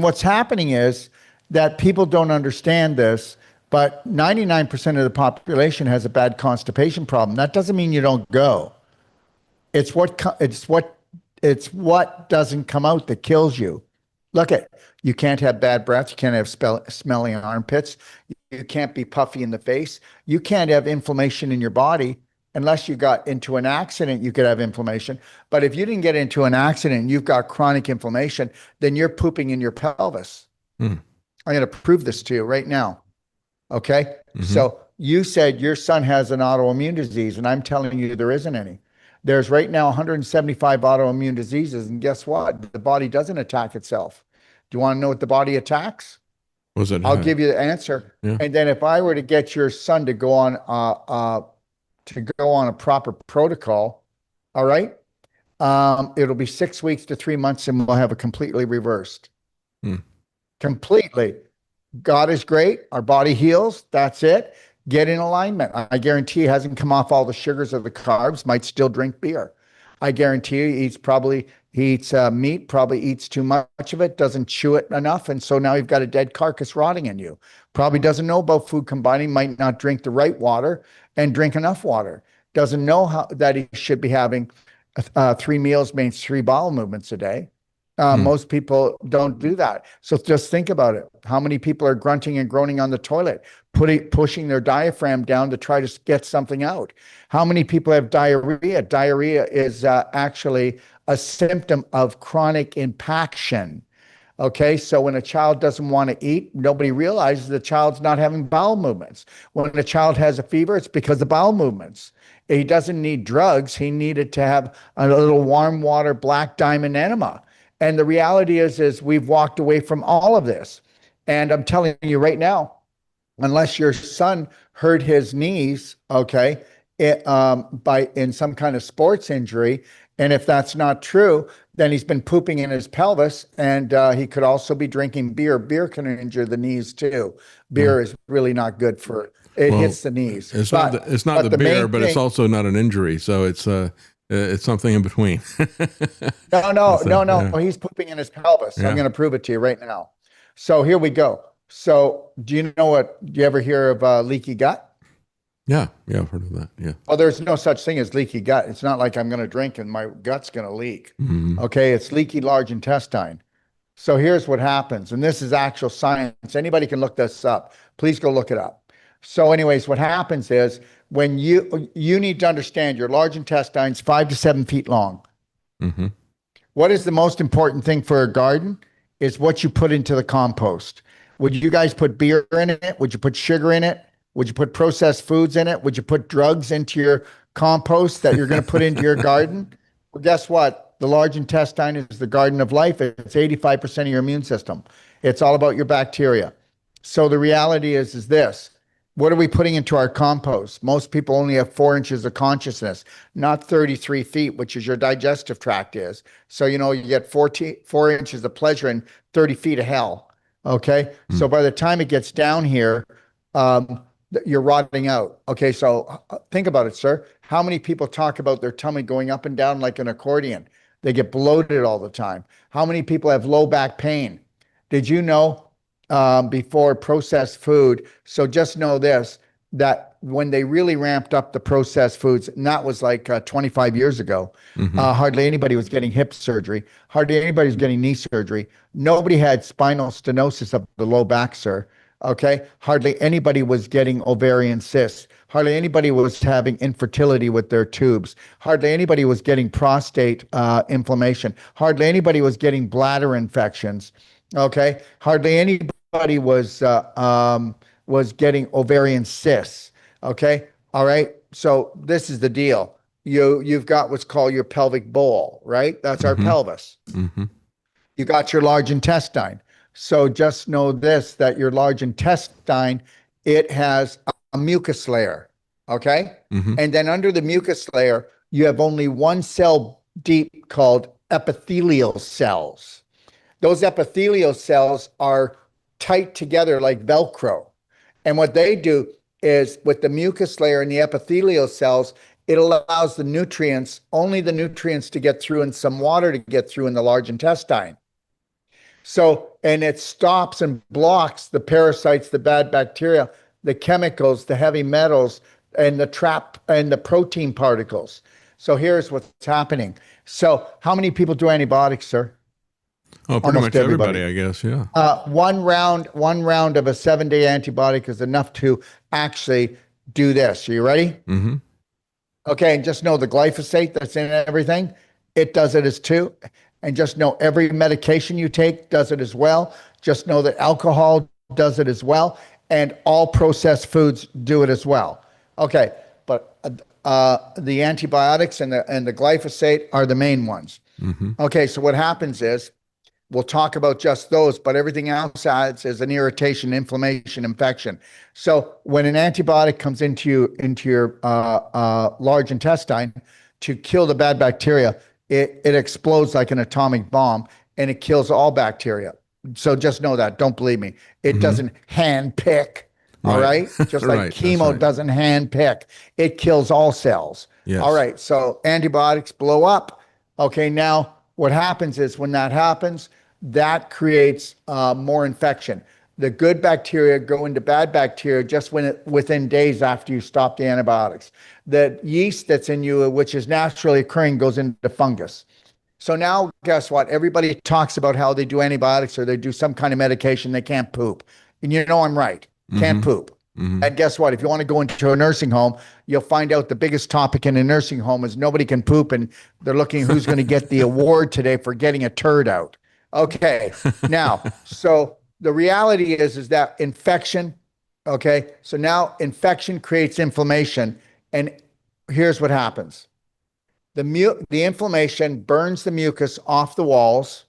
what's happening is that people don't understand this, but 99% of the population has a bad constipation problem. That doesn't mean you don't go. It's what doesn't come out that kills you. Look you can't have bad breath. You can't have smelly armpits. You can't be puffy in the face. You can't have inflammation in your body. Unless you got into an accident, you could have inflammation. But if you didn't get into an accident and you've got chronic inflammation, then you're pooping in your pelvis. I'm going to prove this to you right now. Okay? So you said your son has an autoimmune disease, and I'm telling you there isn't any. There's right now 175 autoimmune diseases, and guess what? The body doesn't attack itself. Do you want to know what the body attacks? I'll give you the answer. Yeah. And then if I were to get your son to go on a proper protocol, all right, it'll be 6 weeks to 3 months and we'll have it completely reversed. Completely. God is great. Our body heals. That's it. Get in alignment. I guarantee he hasn't come off all the sugars or the carbs, might still drink beer. I guarantee you he's probably He eats meat, probably eats too much of it, doesn't chew it enough. And so now you've got a dead carcass rotting in you. Probably doesn't know about food combining, might not drink the right water and drink enough water. Doesn't know that he should be having 3 meals, means 3 bowel movements a day. Most people don't do that. So just think about it. How many people are grunting and groaning on the toilet, pushing their diaphragm down to try to get something out? How many people have diarrhea? Diarrhea is actually a symptom of chronic impaction. Okay, so when a child doesn't want to eat, nobody realizes the child's not having bowel movements. When a child has a fever, it's because of bowel movements. He doesn't need drugs. He needed to have a little warm water black diamond enema. And the reality is we've walked away from all of this. And I'm telling you right now, unless your son hurt his knees, okay, in some kind of sports injury, and if that's not true, then he's been pooping in his pelvis, and he could also be drinking beer. Beer can injure the knees too. Beer is really not good for it. Well, hits the knees. It's not the beer, but it's also not an injury. So it's something in between. No. He's pooping in his pelvis. Yeah. I'm going to prove it to you right now. So here we go. So do you ever hear of leaky gut? Yeah, I've heard of that. Yeah. Well, there's no such thing as leaky gut. It's not like I'm going to drink and my gut's going to leak. Mm-hmm. Okay, it's leaky large intestine. So here's what happens, and this is actual science. Anybody can look this up. Please go look it up. So anyways, what happens is when you need to understand your large intestine's 5 to 7 feet long. Mm-hmm. What is the most important thing for a garden is what you put into the compost. Would you guys put beer in it? Would you put sugar in it? Would you put processed foods in it? Would you put drugs into your compost that you're going to put into your garden? Well, guess what? The large intestine is the garden of life. It's 85% of your immune system. It's all about your bacteria. So the reality is this. What are we putting into our compost? Most people only have 4 inches of consciousness, not 33 feet, which is your digestive tract is. So, you get 4 inches of pleasure and 30 feet of hell. Okay. So by the time it gets down here, you're rotting out. Okay, so think about it, sir. How many people talk about their tummy going up and down like an accordion? They get bloated all the time. How many people have low back pain? Did you know before processed food? So just know this, that when they really ramped up the processed foods, and that was like 25 years ago, hardly anybody was getting hip surgery. Hardly anybody was getting knee surgery. Nobody had spinal stenosis of the low back, sir. Okay. Hardly anybody was getting ovarian cysts. Hardly anybody was having infertility with their tubes. Hardly anybody was getting prostate inflammation. Hardly anybody was getting bladder infections. Okay. Hardly anybody was getting ovarian cysts. Okay. All right. So this is the deal. You've got what's called your pelvic bowl, right? That's our pelvis. Mm-hmm. You got your large intestine. So just know this, that your large intestine, it has a mucus layer, okay? Mm-hmm. And then under the mucus layer, you have only one cell deep called epithelial cells. Those epithelial cells are tight together like Velcro. And what they do is with the mucus layer and the epithelial cells, it allows only the nutrients to get through and some water to get through in the large intestine. So, and it stops and blocks the parasites, the bad bacteria, the chemicals, the heavy metals, and the protein particles. So here's what's happening. So how many people do antibiotics, sir? Oh, pretty much everybody, I guess, yeah. One round of a 7-day antibiotic is enough to actually do this. Are you ready? Mm-hmm. Okay, and just know the glyphosate that's in everything, it does it as too. And just know every medication you take does it as well. Just know that alcohol does it as well. And all processed foods do it as well. Okay, but the antibiotics and the glyphosate are the main ones. Mm-hmm. Okay, so what happens is, we'll talk about just those, but everything else adds is an irritation, inflammation, infection. So when an antibiotic comes into your large intestine to kill the bad bacteria, it explodes like an atomic bomb and it kills all bacteria. So just know that. Don't believe me. It doesn't hand pick. All right. Just like chemo doesn't hand pick. It kills all cells. Yes. All right. So antibiotics blow up. Okay. Now what happens is when that happens, that creates more infection. The good bacteria go into bad bacteria just within days after you stop the antibiotics. The yeast that's in you, which is naturally occurring, goes into fungus. So now, guess what? Everybody talks about how they do antibiotics or they do some kind of medication, they can't poop. And you know I'm right. Can't poop. And guess what? If you want to go into a nursing home, you'll find out the biggest topic in a nursing home is nobody can poop, and they're looking who's going to get the award today for getting a turd out. Okay. Now, so the reality is that infection, okay? So now infection creates inflammation, and here's what happens. The inflammation burns the mucus off the walls.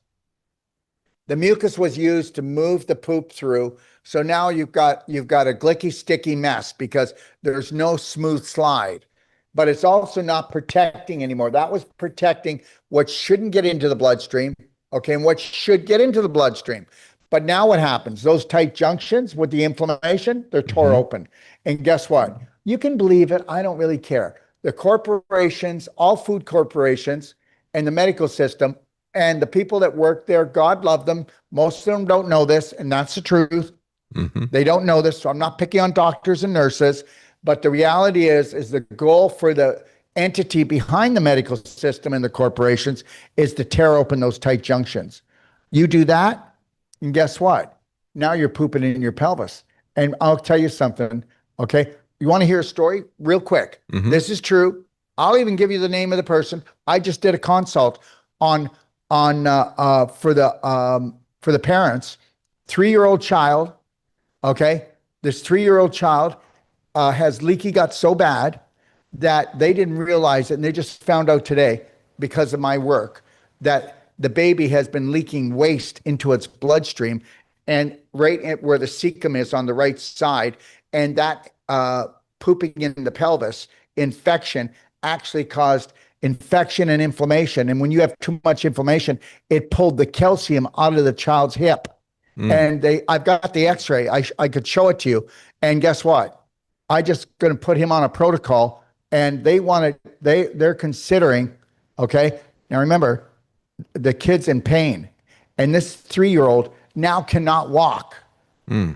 The mucus was used to move the poop through. So now you've got a glicky, sticky mess because there's no smooth slide. But it's also not protecting anymore. That was protecting what shouldn't get into the bloodstream, okay, and what should get into the bloodstream. But now what happens? Those tight junctions with the inflammation, they're tore open. And guess what? You can believe it. I don't really care. The corporations, all food corporations, and the medical system, and the people that work there, God love them. Most of them don't know this, and that's the truth. They don't know this, so I'm not picking on doctors and nurses. But the reality is the goal for the entity behind the medical system and the corporations is to tear open those tight junctions. You do that, and guess what? Now you're pooping in your pelvis. And I'll tell you something, okay? You want to hear a story? Real quick. This is true. I'll even give you the name of the person. I just did a consult for the parents. 3-year-old child, okay? This 3-year-old child has leaky gut so bad that they didn't realize it, and they just found out today because of my work that the baby has been leaking waste into its bloodstream, and right where the cecum is on the right side, and that pooping in the pelvis infection actually caused infection and inflammation. And when you have too much inflammation, it pulled the calcium out of the child's hip. And I've got the x-ray. I could show it to you. And guess what? I just going to put him on a protocol, and they're considering, okay. Now remember, the kid's in pain, and this 3-year-old now cannot walk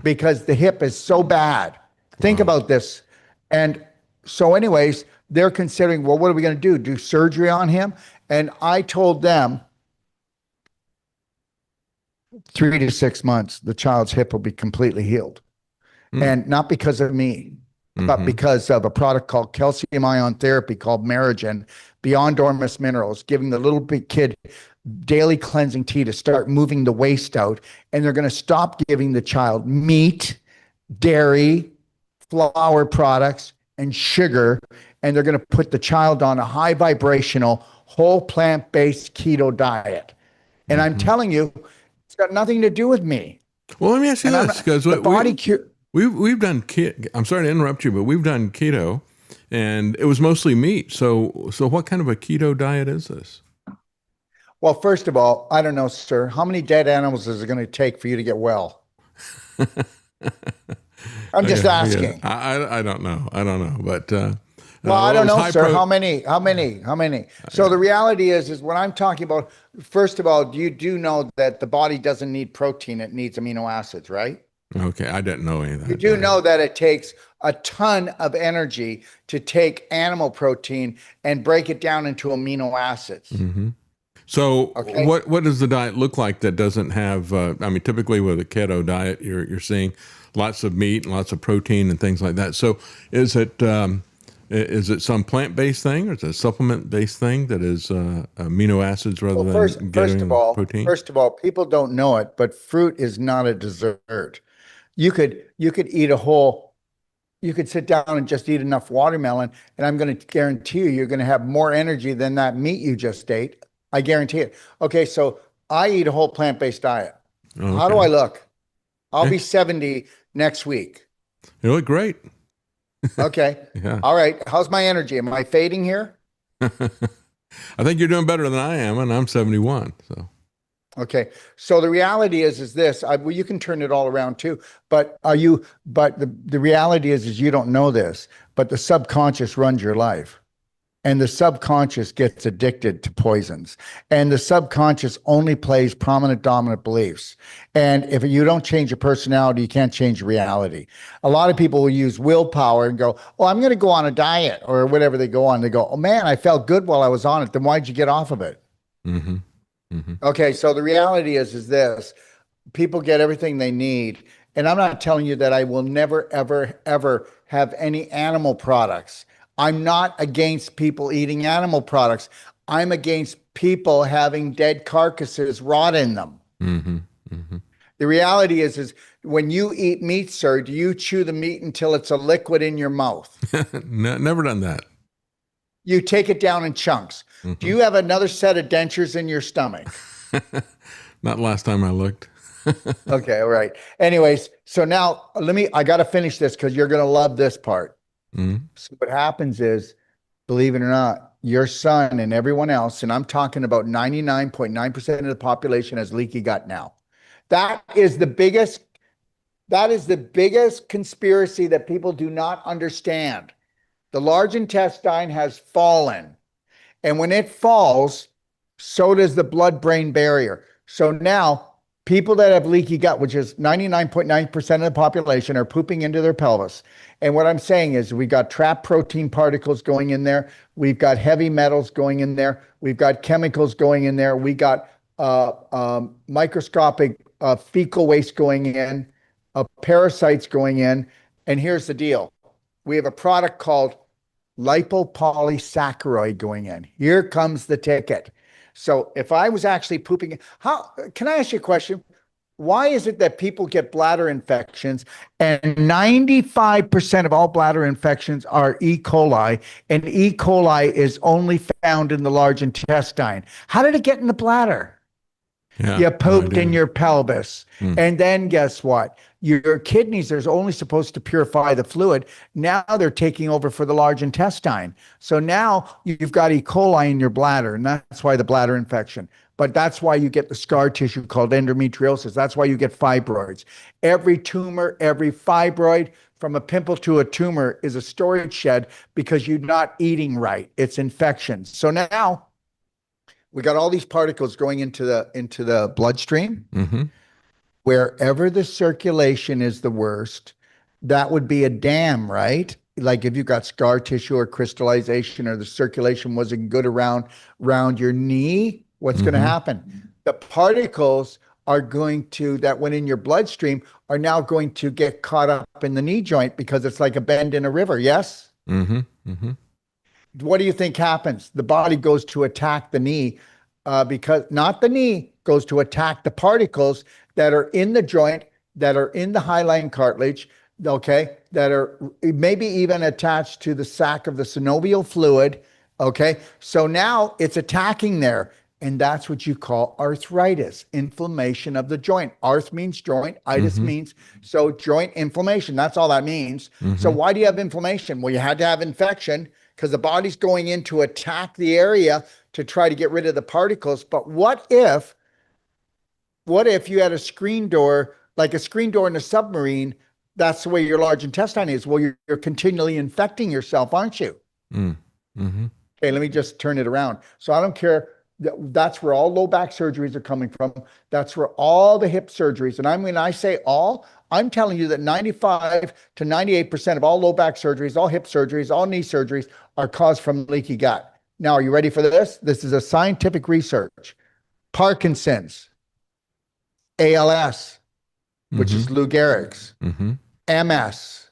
because the hip is so bad. Think about this. And so anyways, they're considering, well, what are we going to do? Do surgery on him? And I told them 3 to 6 months, the child's hip will be completely healed. And not because of me, but because of a product called calcium ion therapy called Merigen, beyond Dormus Minerals, giving the little big kid daily cleansing tea to start moving the waste out. And they're going to stop giving the child meat, dairy, flour products, and sugar. And they're going to put the child on a high vibrational, whole plant-based keto diet. And I'm telling you, it's got nothing to do with me. Well, let me ask you this, because we've done keto. I'm sorry to interrupt you, but we've done keto, and it was mostly meat. So what kind of a keto diet is this? Well, first of all, I don't know, sir. How many dead animals is it going to take for you to get well? I'm just asking. I don't know. But well, I don't know, sir. How many? So the reality is when I'm talking about, first of all, you do know that the body doesn't need protein; it needs amino acids, right? Okay, I didn't know any of that. You do know that it takes a ton of energy to take animal protein and break it down into amino acids. So what does the diet look like that doesn't have, typically with a keto diet, you're seeing lots of meat and lots of protein and things like that. So is it some plant-based thing, or is it a supplement-based thing that is amino acids rather than getting protein? First of all, people don't know it, but fruit is not a dessert. You could eat you could sit down and just eat enough watermelon, and I'm going to guarantee you're going to have more energy than that meat you just ate. I guarantee it. Okay, so I eat a whole plant-based diet. Okay. How do I look? I'll be 70 next week. You look great. Okay. Yeah. All right. How's my energy? Am I fading here? I think you're doing better than I am, and I'm 71. So. Okay. So the reality is this. Well, you can turn it all around too. But the reality is you don't know this, but the subconscious runs your life. and the subconscious gets addicted to poisons, and the subconscious only plays prominent dominant beliefs. And if you don't change your personality, you can't change reality. A lot of people will use willpower and go, oh, I'm going to go on a diet or whatever they go on. They go, oh man, I felt good while I was on it. Then why'd you get off of it? Mm-hmm. Mm-hmm. Okay, so the reality is this: people get everything they need. And I'm not telling you that I will never, ever, ever have any animal products. I'm not against people eating animal products. I'm against people having dead carcasses rot in them. Mm-hmm. Mm-hmm. The reality is when you eat meat, sir, do you chew the meat until it's a liquid in your mouth? Never done that. You take it down in chunks. Mm-hmm. Do you have another set of dentures in your stomach? Not last time I looked. Okay, all right. Anyways, so now I got to finish this because you're going to love this part. Mm-hmm. So what happens is, believe it or not, your son and everyone else, and I'm talking about 99.9% of the population has leaky gut now. That is the biggest conspiracy that people do not understand. The large intestine has fallen. And when it falls, so does the blood-brain barrier. So now people that have leaky gut, which is 99.9% of the population, are pooping into their pelvis. And what I'm saying is we got trapped protein particles going in there. We've got heavy metals going in there. We've got chemicals going in there. We got microscopic fecal waste going in, parasites going in. And here's the deal. We have a product called lipopolysaccharide going in. Here comes the ticket. So if I was actually pooping, can I ask you a question? Why is it that people get bladder infections and 95% of all bladder infections are E. coli, and E. coli is only found in the large intestine? How did it get in the bladder? Yeah, You pooped no in your pelvis. Mm. And then guess what? Your kidneys are only supposed to purify the fluid. Now they're taking over for the large intestine. So now you've got E. coli in your bladder, and that's why the bladder infection. But that's why you get the scar tissue called endometriosis. That's why you get fibroids. Every tumor, every fibroid, from a pimple to a tumor, is a storage shed because you're not eating right. It's infection. So now we got all these particles going into the bloodstream. Mm-hmm. Wherever the circulation is the worst, that would be a dam, right? Like if you got scar tissue or crystallization, or the circulation wasn't good around your knee, what's going to happen? The particles are going to, that went in your bloodstream, are now going to get caught up in the knee joint because it's like a bend in a river. Yes? Mm-hmm. Mm-hmm. What do you think happens? The body goes to attack the knee because not the knee goes to attack the particles that are in the joint, that are in the hyaline cartilage, okay, that are maybe even attached to the sac of the synovial fluid, okay? So now it's attacking there, and that's what you call arthritis, inflammation of the joint. Arth means joint, itis means, so joint inflammation, that's all that means. So why do you have inflammation? Well, you had to have infection because the body's going in to attack the area to try to get rid of the particles. But what if you had a screen door, like a screen door in a submarine? That's the way your large intestine is. Well, you're continually infecting yourself, aren't you? Mm-hmm. Okay, let me just turn it around. So I don't care. That's where all low back surgeries are coming from. That's where all the hip surgeries. And when I say all, I'm telling you that 95 to 98% of all low back surgeries, all hip surgeries, all knee surgeries are caused from leaky gut. Now, are you ready for this? This is a scientific research. Parkinson's, ALS, which is Lou Gehrig's, MS,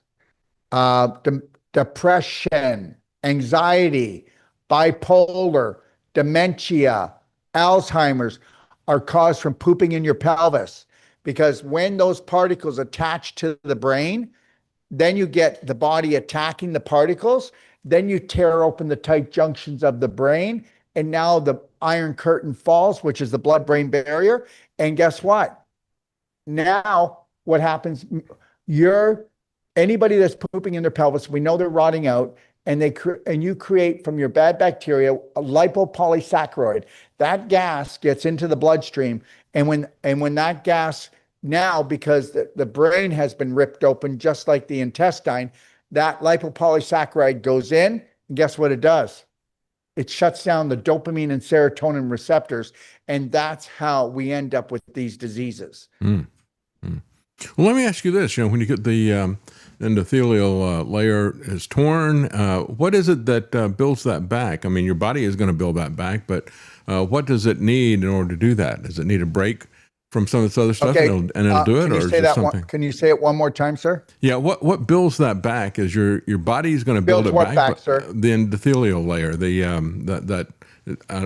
depression, anxiety, bipolar, dementia, Alzheimer's are caused from pooping in your pelvis. Because when those particles attach to the brain, then you get the body attacking the particles, then you tear open the tight junctions of the brain, and now the iron curtain falls, which is the blood-brain barrier. And guess what? Now what happens? Anybody that's pooping in their pelvis, we know they're rotting out, and you create from your bad bacteria a lipopolysaccharide. That gas gets into the bloodstream, and when that gas, now because the brain has been ripped open just like the intestine, that lipopolysaccharide goes in, and guess what it does? It shuts down the dopamine and serotonin receptors. And that's how we end up with these diseases. Mm. Mm. Well, let me ask you this. When you get the endothelial layer is torn, what is it that builds that back? I mean, your body is going to build that back, but what does it need in order to do that? Does it need a break from some of this other stuff and it'll do it? Can you say that something? Can you say it one more time, sir? Yeah. What builds that back is your body is going to build it back, sir? The endothelial layer,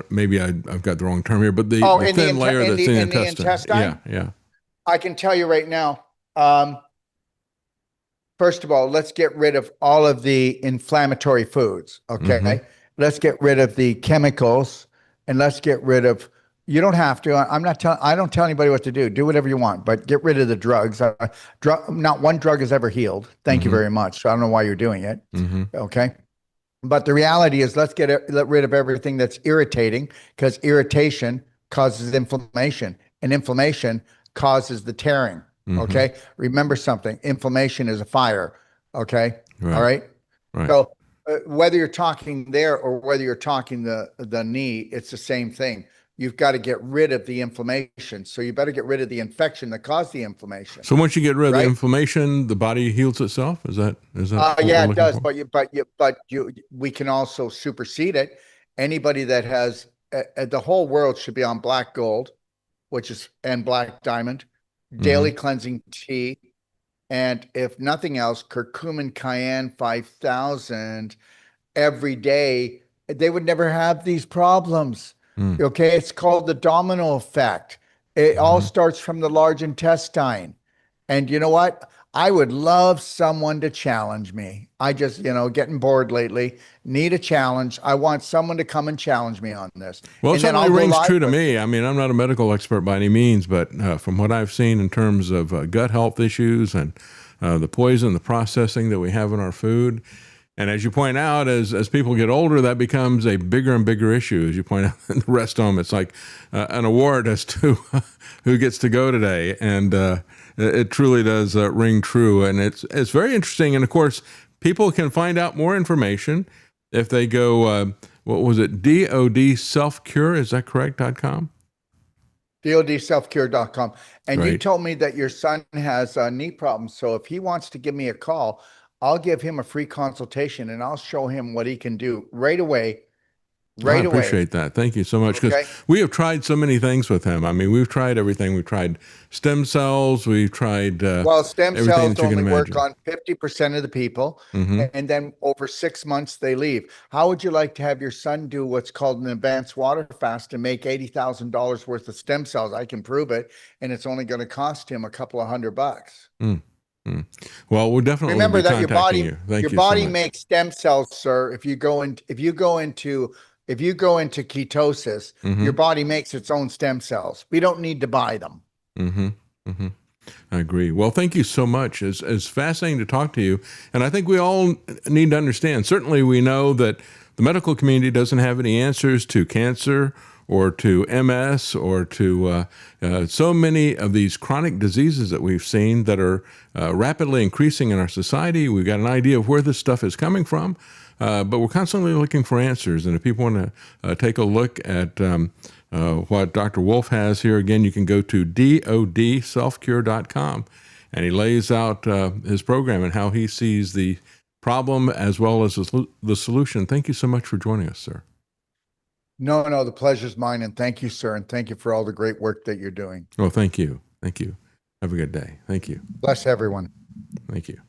maybe I've got the wrong term here, but the thin layer that's in the intestine. Yeah. I can tell you right now, first of all, let's get rid of all of the inflammatory foods, okay? Mm-hmm. Let's get rid of the chemicals, and let's get rid of, you don't have to, I don't tell anybody what to do. Do whatever you want, but get rid of the drugs. Not one drug has ever healed. Thank you very much. So I don't know why you're doing it, okay? But the reality is, let's get rid of everything that's irritating, because irritation causes inflammation, and inflammation causes the tearing. Okay. Remember something. Inflammation is a fire. Okay. Right. All right. So whether you're talking there or whether you're talking the knee, it's the same thing. You've got to get rid of the inflammation. So you better get rid of the infection that caused the inflammation. So once you get rid of the inflammation, the body heals itself. Is that? Yeah, it does. But we can also supersede it. Anybody that has the whole world should be on black gold, and black diamond, daily cleansing tea, and if nothing else, curcumin cayenne 5000 every day. They would never have these problems. Okay, it's called the domino effect. It all starts from the large intestine. And you know what? I would love someone to challenge me. I just, getting bored lately, need a challenge. I want someone to come and challenge me on this. Well, it certainly rings true to me. I mean, I'm not a medical expert by any means, but from what I've seen in terms of gut health issues and the poison, the processing that we have in our food, and as you point out, as people get older, that becomes a bigger and bigger issue. As you point out in the rest home, it's like an award as to who gets to go today. And it truly does ring true. And it's very interesting. And of course, people can find out more information if they go, what was it? DOD Self-Cure, is that correct? .com? DODselfcure.com. And you told me that your son has knee problems. So if he wants to give me a call, I'll give him a free consultation and I'll show him what he can do right away. I appreciate that. Thank you so much. Because we have tried so many things with him. I mean, we've tried everything. We've tried stem cells. We've tried stem cells only work on 50% of the people. And then over 6 months, they leave. How would you like to have your son do what's called an advanced water fast and make $80,000 worth of stem cells? I can prove it. And it's only going to cost him a couple of $100. Well, we'll definitely remember that your body makes stem cells, sir. If you go into ketosis, your body makes its own stem cells. We don't need to buy them. I agree. Well, thank you so much. It's fascinating to talk to you. And I think we all need to understand. Certainly, we know that the medical community doesn't have any answers to cancer or to MS or to so many of these chronic diseases that we've seen that are rapidly increasing in our society. We've got an idea of where this stuff is coming from, but we're constantly looking for answers. And if people want to take a look at what Dr. Wolf has here, again, you can go to DODselfcure.com, and he lays out his program and how he sees the problem as well as the solution. Thank you so much for joining us, sir. No, the pleasure's mine. And thank you, sir. And thank you for all the great work that you're doing. Well, thank you. Thank you. Have a good day. Thank you. Bless everyone. Thank you.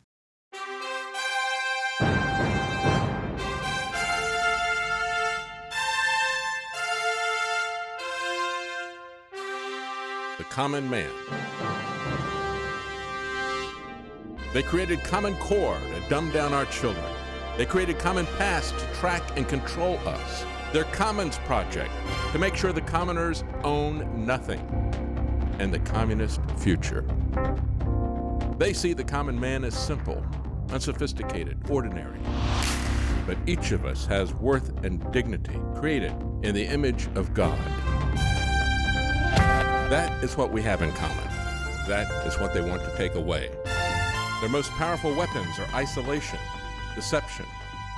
The common man. They created Common Core to dumb down our children. They created Common Pass to track and control us. Their Commons Project to make sure the commoners own nothing. And the communist future. They see the common man as simple, unsophisticated, ordinary. But each of us has worth and dignity created in the image of God. That is what we have in common. That is what they want to take away. Their most powerful weapons are isolation, deception,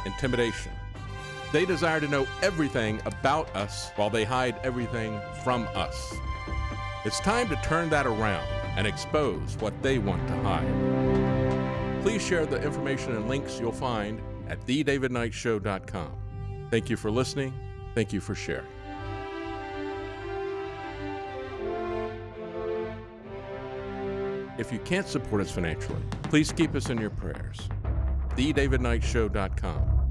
intimidation. They desire to know everything about us while they hide everything from us. It's time to turn that around and expose what they want to hide. Please share the information and links you'll find at davidknightshow.com. Thank you for listening. Thank you for sharing. If you can't support us financially, please keep us in your prayers. davidknightshow.com.